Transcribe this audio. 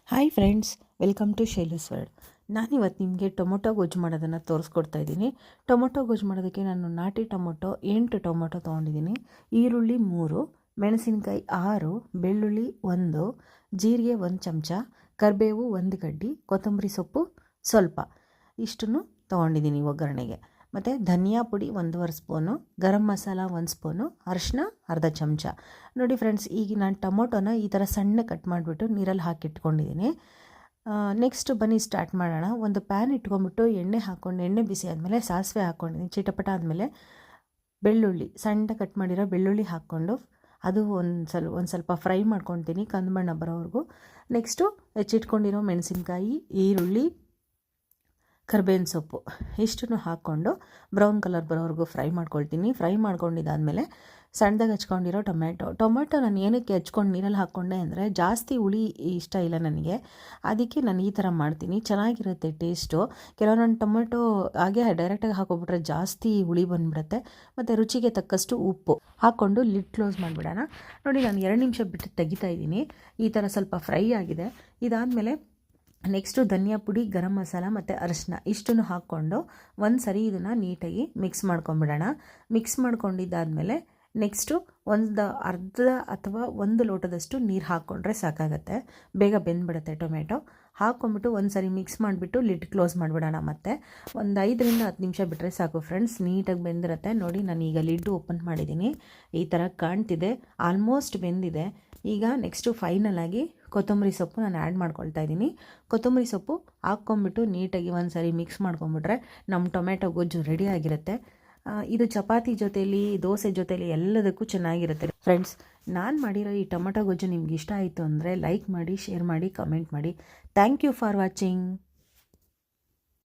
Hi friends, welcome to Shailu's world. ನಾನಿವತ್ತು ನಿಮಗೆ tomato ಗೊಜ್ಜು ಮಾಡೋದನ್ನು ತೋರಿಸ್ಕೊಡ್ತಾ ಇದ್ದೀನಿ. ಟೊಮೊಟೊ ಗೊಜ್ಜು ಮಾಡೋದಕ್ಕೆ ನಾನು ನಾಟಿ ಟೊಮೊಟೊ 8 ಟೊಮೊಟೊ ತೊಗೊಂಡಿದ್ದೀನಿ. ಈರುಳ್ಳಿ 3, ಮೆಣಸಿನಕಾಯಿ 6, ಬೆಳ್ಳುಳ್ಳಿ 1, ಜೀರಿಗೆ 1 ಚಮಚ, ಕರಿಬೇವು 1 ಗಡ್ಡಿ, ಕೊತ್ತಂಬರಿ ಸೊಪ್ಪು ಸ್ವಲ್ಪ, ಇಷ್ಟನ್ನು ತೊಗೊಂಡಿದ್ದೀನಿ ಒಗ್ಗರಣೆಗೆ. ಮತ್ತು ಧನಿಯಾ ಪುಡಿ 1.5 ಸ್ಪೂನು, ಗರಂ ಮಸಾಲ 1 ಸ್ಪೂನು, ಅರಿಶಿನ ಅರ್ಧ ಚಮಚ. ನೋಡಿ ಫ್ರೆಂಡ್ಸ್, ಈಗ ನಾನು ಟೊಮೊಟೊನ ಈ ಥರ ಸಣ್ಣ ಕಟ್ ಮಾಡಿಬಿಟ್ಟು ನೀರಲ್ಲಿ ಹಾಕಿಟ್ಕೊಂಡಿದ್ದೀನಿ. ನೆಕ್ಸ್ಟ್ ಬನ್ನಿ ಸ್ಟಾರ್ಟ್ ಮಾಡೋಣ. ಒಂದು ಪ್ಯಾನ್ ಇಟ್ಕೊಂಡ್ಬಿಟ್ಟು ಎಣ್ಣೆ ಹಾಕ್ಕೊಂಡು, ಎಣ್ಣೆ ಬಿಸಿ ಆದಮೇಲೆ ಸಾಸಿವೆ ಹಾಕ್ಕೊಂಡಿದ್ದೀನಿ. ಚಿಟಪಟ ಆದಮೇಲೆ ಬೆಳ್ಳುಳ್ಳಿ, ಸಣ್ಣ ಕಟ್ ಮಾಡಿರೋ ಬೆಳ್ಳುಳ್ಳಿ ಹಾಕ್ಕೊಂಡು ಅದು ಒಂದು ಸ್ವಲ್ಪ ಫ್ರೈ ಮಾಡ್ಕೊತೀನಿ ಕಂದು ಬಣ್ಣ ಬರೋವರೆಗೂ. ನೆಕ್ಸ್ಟು ಹೆಚ್ಚಿಟ್ಕೊಂಡಿರೋ ಮೆಣಸಿನ್ಕಾಯಿ, ಈರುಳ್ಳಿ, ಕರ್ಬೇವಿನ ಸೊಪ್ಪು ಇಷ್ಟನ್ನು ಹಾಕ್ಕೊಂಡು ಬ್ರೌನ್ ಕಲರ್ ಬರೋವರೆಗೂ ಫ್ರೈ ಮಾಡ್ಕೊಳ್ತೀನಿ. ಫ್ರೈ ಮಾಡ್ಕೊಂಡಿದ್ದಾದಮೇಲೆ ಸಣ್ಣದಾಗಿ ಹಚ್ಕೊಂಡಿರೋ ಟೊಮೆಟೊ ನಾನು ಏನಕ್ಕೆ ಹಚ್ಕೊಂಡು ನೀರಲ್ಲಿ ಹಾಕ್ಕೊಂಡೆ ಅಂದರೆ ಜಾಸ್ತಿ ಹುಳಿ ಇಷ್ಟ ಇಲ್ಲ ನನಗೆ, ಅದಕ್ಕೆ ನಾನು ಈ ಥರ ಮಾಡ್ತೀನಿ, ಚೆನ್ನಾಗಿರುತ್ತೆ ಟೇಸ್ಟು. ಕೆಲವೊಂದು ಟೊಮೆಟೊ ಹಾಗೆ ಡೈರೆಕ್ಟಾಗಿ ಹಾಕೋಬಿಟ್ರೆ ಜಾಸ್ತಿ ಹುಳಿ ಬಂದುಬಿಡುತ್ತೆ. ಮತ್ತು ರುಚಿಗೆ ತಕ್ಕಷ್ಟು ಉಪ್ಪು ಹಾಕ್ಕೊಂಡು ಲಿಡ್ ಕ್ಲೋಸ್ ಮಾಡಿಬಿಡೋಣ. ನೋಡಿ, ನಾನು 2 ನಿಮಿಷ ಬಿಟ್ಟು ತೆಗಿತಾ ಇದ್ದೀನಿ. ಈ ಥರ ಸ್ವಲ್ಪ ಫ್ರೈ ಆಗಿದೆ. ಇದಾದಮೇಲೆ ನೆಕ್ಸ್ಟು ಧನಿಯಾ ಪುಡಿ, ಗರಂ ಮಸಾಲ ಮತ್ತು ಅರಿಶಿನ ಇಷ್ಟನ್ನು ಹಾಕ್ಕೊಂಡು ಒಂದು ಸರಿ ಇದನ್ನು ನೀಟಾಗಿ ಮಿಕ್ಸ್ ಮಾಡ್ಕೊಂಬಿಡೋಣ. ಮಿಕ್ಸ್ ಮಾಡ್ಕೊಂಡಿದ್ದಾದಮೇಲೆ ನೆಕ್ಸ್ಟು ಒಂದು ಅರ್ಧ ಅಥವಾ 1 ಲೋಟದಷ್ಟು ನೀರು ಹಾಕ್ಕೊಂಡ್ರೆ ಸಾಕಾಗತ್ತೆ, ಬೇಗ ಬೆಂದ್ಬಿಡುತ್ತೆ ಟೊಮೆಟೊ. ಹಾಕ್ಕೊಂಬಿಟ್ಟು ಒಂದು ಸರಿ ಮಿಕ್ಸ್ ಮಾಡಿಬಿಟ್ಟು ಲಿಡ್ ಕ್ಲೋಸ್ ಮಾಡಿಬಿಡೋಣ. ಮತ್ತು ಒಂದು 5ರಿಂದ 10 ನಿಮಿಷ ಬಿಟ್ಟರೆ ಸಾಕು ಫ್ರೆಂಡ್ಸ್, ನೀಟಾಗಿ ಬೆಂದಿರುತ್ತೆ. ನೋಡಿ, ನಾನು ಈಗ ಲಿಡ್ ಓಪನ್ ಮಾಡಿದ್ದೀನಿ, ಈ ಥರ ಕಾಣ್ತಿದೆ, ಆಲ್ಮೋಸ್ಟ್ ಬೆಂದಿದೆ. ಈಗ ನೆಕ್ಸ್ಟು ಫೈನಲಾಗಿ ಕೊತ್ತಂಬರಿ ಸೊಪ್ಪು ನಾನು ಆ್ಯಡ್ ಮಾಡ್ಕೊಳ್ತಾ ಇದ್ದೀನಿ. ಕೊತ್ತಂಬರಿ ಸೊಪ್ಪು ಹಾಕ್ಕೊಂಬಿಟ್ಟು ನೀಟಾಗಿ ಒಂದು ಸರಿ ಮಿಕ್ಸ್ ಮಾಡ್ಕೊಂಬಿಟ್ರೆ ನಮ್ಮ ಟೊಮೆಟೊ ಗೊಜ್ಜು ರೆಡಿ ಆಗಿರುತ್ತೆ. ಇದು ಚಪಾತಿ ಜೊತೆಲಿ, ದೋಸೆ ಜೊತೆಲಿ ಎಲ್ಲದಕ್ಕೂ ಚೆನ್ನಾಗಿರುತ್ತೆ ಫ್ರೆಂಡ್ಸ್. ನಾನು ಮಾಡಿರೋ ಈ ಟೊಮೆಟೊ ಗೊಜ್ಜು ನಿಮ್ಗೆ ಇಷ್ಟ ಆಯಿತು ಅಂದರೆ ಲೈಕ್ ಮಾಡಿ, ಶೇರ್ ಮಾಡಿ, ಕಮೆಂಟ್ ಮಾಡಿ. Thank you for watching.